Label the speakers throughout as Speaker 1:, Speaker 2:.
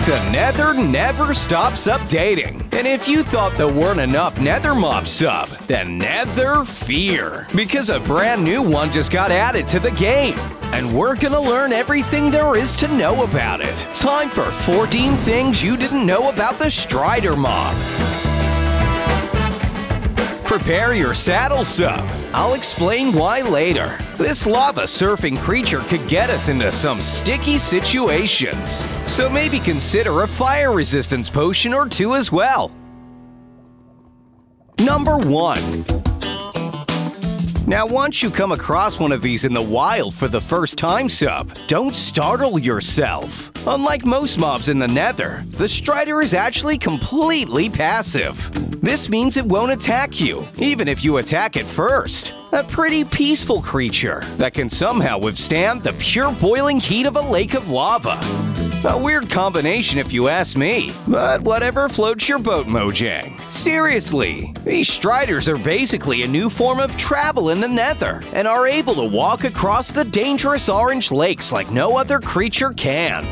Speaker 1: The Nether never stops updating. And if you thought there weren't enough Nether mobs sub, then Nether fear. Because a brand new one just got added to the game. And we're gonna learn everything there is to know about it. Time for 14 things you didn't know about the Strider mob. Prepare your saddle sub. I'll explain why later. This lava surfing creature could get us into some sticky situations. So maybe consider a fire resistance potion or two as well. Number 1. Now, once you come across one of these in the wild for the first time sub, don't startle yourself. Unlike most mobs in the Nether, the Strider is actually completely passive. This means it won't attack you, even if you attack it first. A pretty peaceful creature that can somehow withstand the pure boiling heat of a lake of lava. A weird combination if you ask me, but whatever floats your boat, Mojang. Seriously, these Striders are basically a new form of travel in the Nether and are able to walk across the dangerous orange lakes like no other creature can.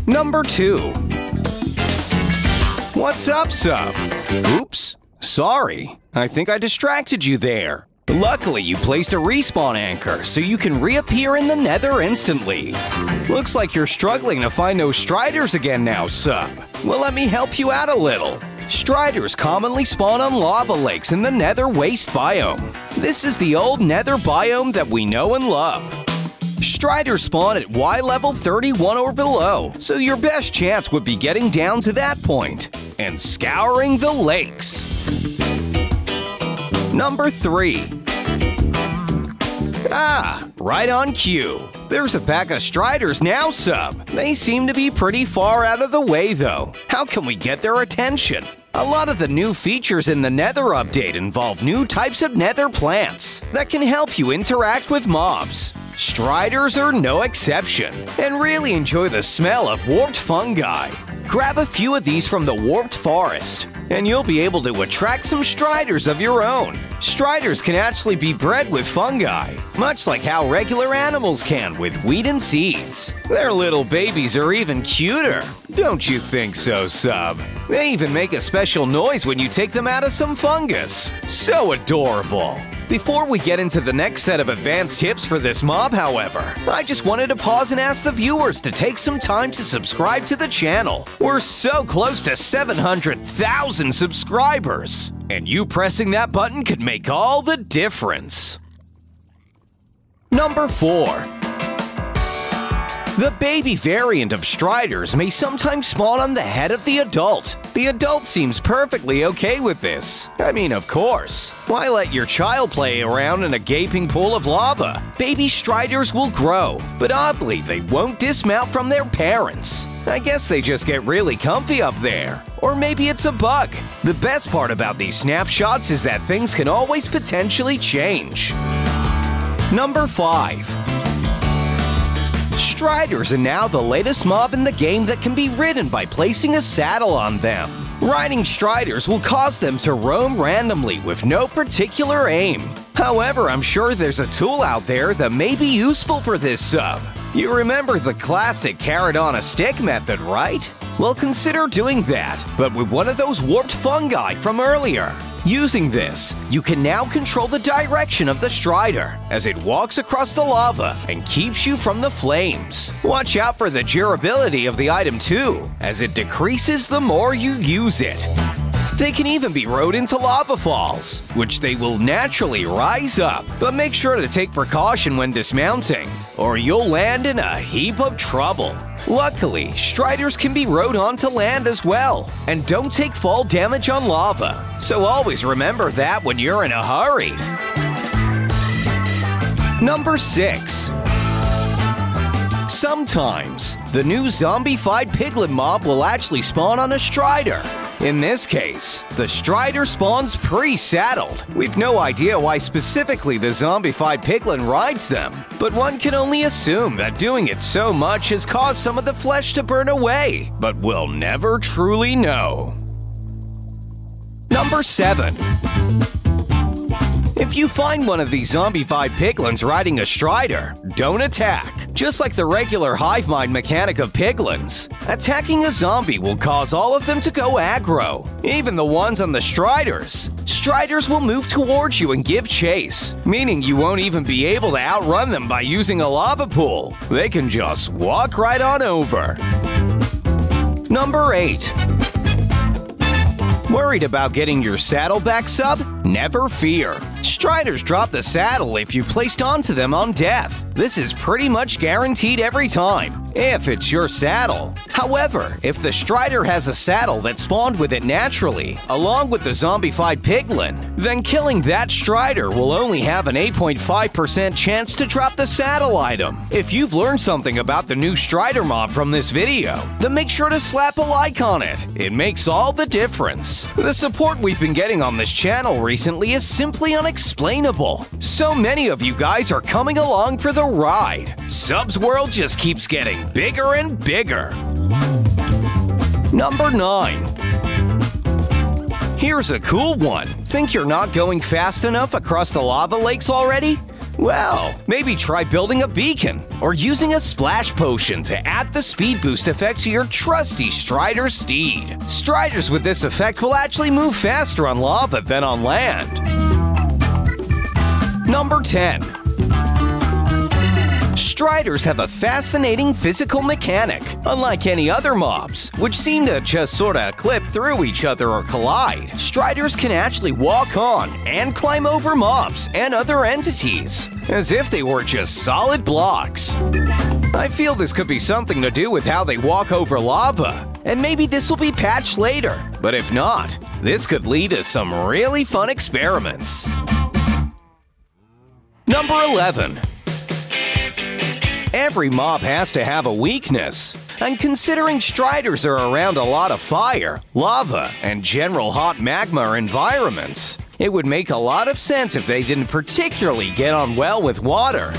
Speaker 1: Number 2. What's up, sub? Oops, sorry. I think I distracted you there. Luckily, you placed a respawn anchor, so you can reappear in the Nether instantly. Looks like you're struggling to find those Striders again now, sub. Well, let me help you out a little. Striders commonly spawn on lava lakes in the Nether waste biome. This is the old Nether biome that we know and love. Striders spawn at Y level 31 or below, so your best chance would be getting down to that point and scouring the lakes. Number 3. Right on cue. There's a pack of Striders now, sub. They seem to be pretty far out of the way, though. How can we get their attention? A lot of the new features in the Nether update involve new types of Nether plants that can help you interact with mobs. Striders are no exception, and really enjoy the smell of warped fungi. Grab a few of these from the Warped Forest, and you'll be able to attract some Striders of your own. Striders can actually be bred with fungi, much like how regular animals can with wheat and seeds. Their little babies are even cuter. Don't you think so, sub? They even make a special noise when you take them out of some fungus. So adorable. Before we get into the next set of advanced tips for this mob, however, I just wanted to pause and ask the viewers to take some time to subscribe to the channel. We're so close to 700,000 subscribers, and you pressing that button could make all the difference. Number 4. The baby variant of Striders may sometimes spawn on the head of the adult. The adult seems perfectly okay with this. I mean, of course. Why let your child play around in a gaping pool of lava? Baby Striders will grow, but oddly, they won't dismount from their parents. I guess they just get really comfy up there. Or maybe it's a bug. The best part about these snapshots is that things can always potentially change. Number 5. Striders are now the latest mob in the game that can be ridden by placing a saddle on them. Riding Striders will cause them to roam randomly with no particular aim. However, I'm sure there's a tool out there that may be useful for this sub. You remember the classic carrot on a stick method, right? Well, consider doing that, but with one of those warped fungi from earlier. Using this, you can now control the direction of the Strider as it walks across the lava and keeps you from the flames. Watch out for the durability of the item too, as it decreases the more you use it. They can even be rode into lava falls, which they will naturally rise up, but make sure to take precaution when dismounting, or you'll land in a heap of trouble. Luckily, Striders can be rode onto land as well, and don't take fall damage on lava, so always remember that when you're in a hurry. Number 6. Sometimes, the new zombified piglin mob will actually spawn on a Strider. In this case, the Strider spawns pre-saddled. We've no idea why specifically the zombified piglin rides them, but one can only assume that doing it so much has caused some of the flesh to burn away, but we'll never truly know. Number 7. If you find one of these zombified piglins riding a strider, don't attack. Just like the regular hive mind mechanic of piglins, attacking a zombie will cause all of them to go aggro, even the ones on the striders. Striders will move towards you and give chase, meaning you won't even be able to outrun them by using a lava pool. They can just walk right on over. Number 8. Worried about getting your saddle back, sub? Never fear. Striders drop the saddle if you placed onto them on death. This is pretty much guaranteed every time, if it's your saddle. However, if the strider has a saddle that spawned with it naturally, along with the zombified piglin, then killing that strider will only have an 8.5% chance to drop the saddle item. If you've learned something about the new strider mob from this video, then make sure to slap a like on it. It makes all the difference. The support we've been getting on this channel recently is simply unexplainable. So many of you guys are coming along for the ride. Subs World just keeps getting bigger and bigger. Number 9. Here's a cool one. Think you're not going fast enough across the lava lakes already? Well, maybe try building a beacon or using a splash potion to add the speed boost effect to your trusty Strider steed. Striders with this effect will actually move faster on lava than on land. Number 10. Striders have a fascinating physical mechanic, unlike any other mobs, which seem to just sorta clip through each other or collide. Striders can actually walk on and climb over mobs and other entities, as if they were just solid blocks. I feel this could be something to do with how they walk over lava, and maybe this will be patched later, but if not, this could lead to some really fun experiments. Number 11. Every mob has to have a weakness, and considering striders are around a lot of fire, lava, and general hot magma environments, it would make a lot of sense if they didn't particularly get on well with water.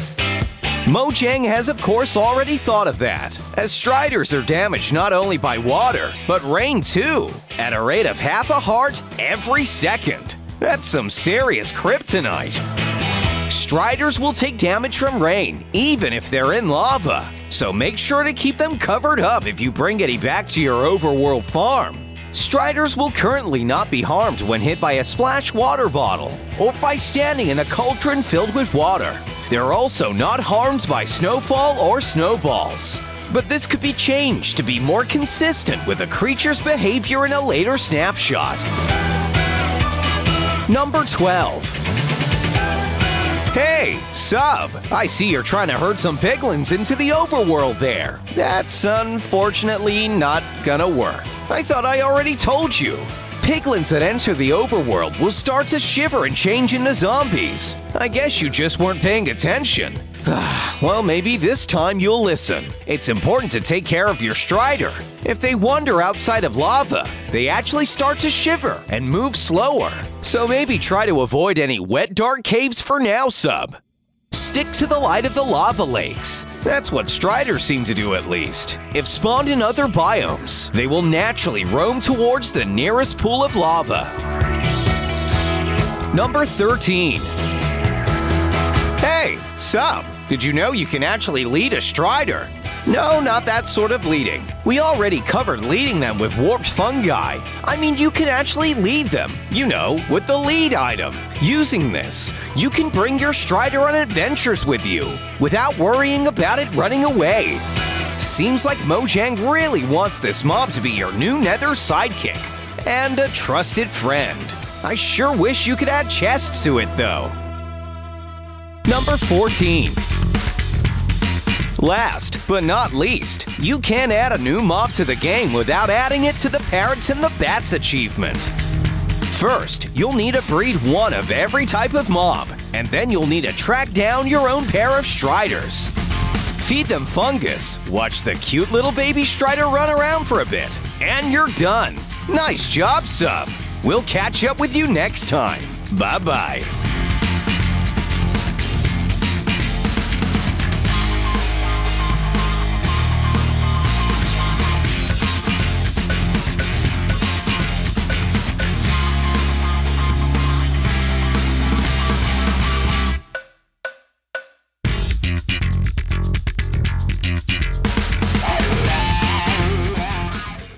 Speaker 1: Mojang has of course already thought of that, as striders are damaged not only by water, but rain too, at a rate of half a heart every second. That's some serious kryptonite. Striders will take damage from rain, even if they're in lava, so make sure to keep them covered up if you bring any back to your overworld farm. Striders will currently not be harmed when hit by a splash water bottle or by standing in a cauldron filled with water. They're also not harmed by snowfall or snowballs. But this could be changed to be more consistent with a creature's behavior in a later snapshot. Number 12. Hey, sub! I see you're trying to herd some piglins into the overworld there. That's unfortunately not gonna work. I thought I already told you. Piglins that enter the overworld will start to shiver and change into zombies. I guess you just weren't paying attention. Well, maybe this time you'll listen. It's important to take care of your strider. If they wander outside of lava, they actually start to shiver and move slower. So maybe try to avoid any wet, dark caves for now, sub. Stick to the light of the lava lakes. That's what striders seem to do at least. If spawned in other biomes, they will naturally roam towards the nearest pool of lava. Number 13. Hey, sub! Did you know you can actually lead a strider? No, not that sort of leading. We already covered leading them with warped fungi. I mean, you can actually lead them, you know, with the lead item. Using this, you can bring your strider on adventures with you, without worrying about it running away. Seems like Mojang really wants this mob to be your new nether sidekick, and a trusted friend. I sure wish you could add chests to it though. Number 14. Last but not least, you can't add a new mob to the game without adding it to the Parrots and the Bats achievement. First, you'll need to breed one of every type of mob, and then you'll need to track down your own pair of striders. Feed them fungus, watch the cute little baby strider run around for a bit, and you're done. Nice job, sub! We'll catch up with you next time. Bye-bye.